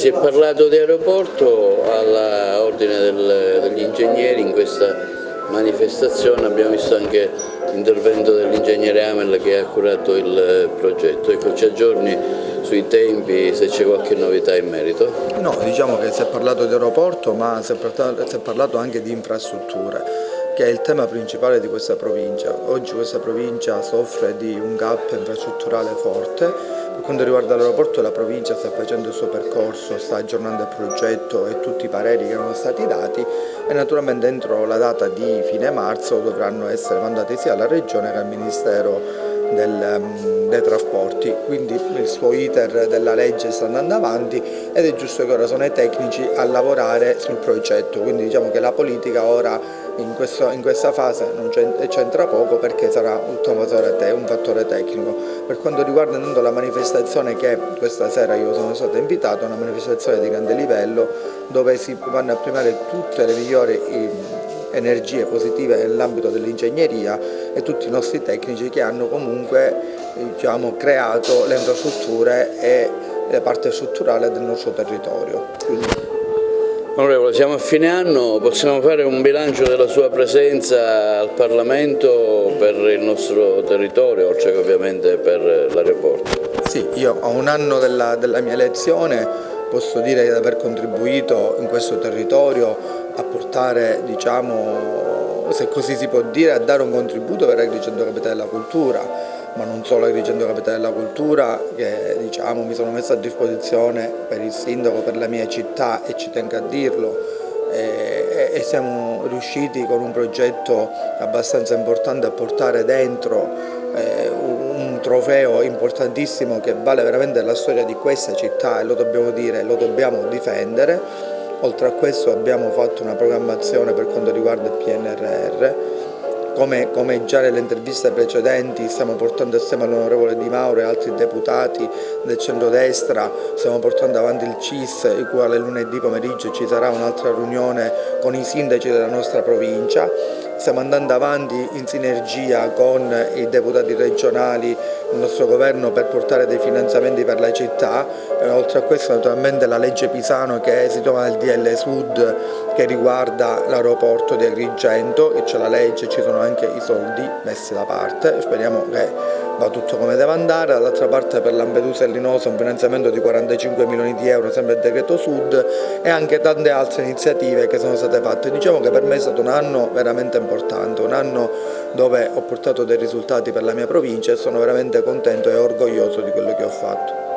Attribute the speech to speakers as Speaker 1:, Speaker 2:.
Speaker 1: Si è parlato di aeroporto all'ordine degli ingegneri in questa manifestazione, abbiamo visto anche l'intervento dell'ingegnere Amel che ha curato il progetto. Ecco, ci aggiorni sui tempi, se c'è qualche novità in merito?
Speaker 2: No, diciamo che si è parlato di aeroporto, ma si è parlato anche di infrastrutture, che è il tema principale di questa provincia. Oggi questa provincia soffre di un gap infrastrutturale forte. Per quanto riguarda l'aeroporto, la provincia sta facendo il suo percorso, sta aggiornando il progetto e tutti i pareri che erano stati dati, e naturalmente entro la data di fine marzo dovranno essere mandati sia alla Regione che al Ministero dei trasporti, quindi il suo iter della legge sta andando avanti ed è giusto che ora sono i tecnici a lavorare sul progetto, quindi diciamo che la politica ora in questa fase non c'entra poco, perché sarà un fattore tecnico. Per quanto riguarda la manifestazione che questa sera io sono stato invitato, è una manifestazione di grande livello dove si vanno a premiare tutte le migliori energie positive nell'ambito dell'ingegneria e tutti i nostri tecnici che hanno comunque creato le infrastrutture e la parte strutturale del nostro territorio.
Speaker 1: Onorevole, siamo a fine anno, possiamo fare un bilancio della sua presenza al Parlamento per il nostro territorio, oltre che ovviamente per l'aeroporto?
Speaker 2: Sì, io a un anno della mia elezione posso dire di aver contribuito in questo territorio a portare, se così si può dire, a dare un contributo per l'Agrigento Capitale della Cultura, ma non solo l'Agrigento Capitale della Cultura, che mi sono messo a disposizione per il sindaco, per la mia città, e ci tengo a dirlo, e siamo riusciti con un progetto abbastanza importante a portare dentro un trofeo importantissimo che vale veramente la storia di questa città, e lo dobbiamo dire, lo dobbiamo difendere. Oltre a questo abbiamo fatto una programmazione per quanto riguarda il PNRR, come già nelle interviste precedenti stiamo portando assieme all'onorevole Di Mauro e altri deputati del centrodestra, stiamo portando avanti il CIS, il quale lunedì pomeriggio ci sarà un'altra riunione con i sindaci della nostra provincia. Stiamo andando avanti in sinergia con i deputati regionali, il nostro governo, per portare dei finanziamenti per la città. Oltre a questo naturalmente la legge Pisano, che si trova nel DL Sud, che riguarda l'aeroporto di Agrigento, e c'è la legge, ci sono anche i soldi messi da parte, speriamo che va tutto come deve andare. Dall'altra parte per Lampedusa e Linosa un finanziamento di 45 milioni di euro, sempre il decreto Sud, e anche tante altre iniziative che sono state fatte. Diciamo che per me è stato un anno veramente importante, un anno dove ho portato dei risultati per la mia provincia e sono veramente contento e orgoglioso di quello che ho fatto.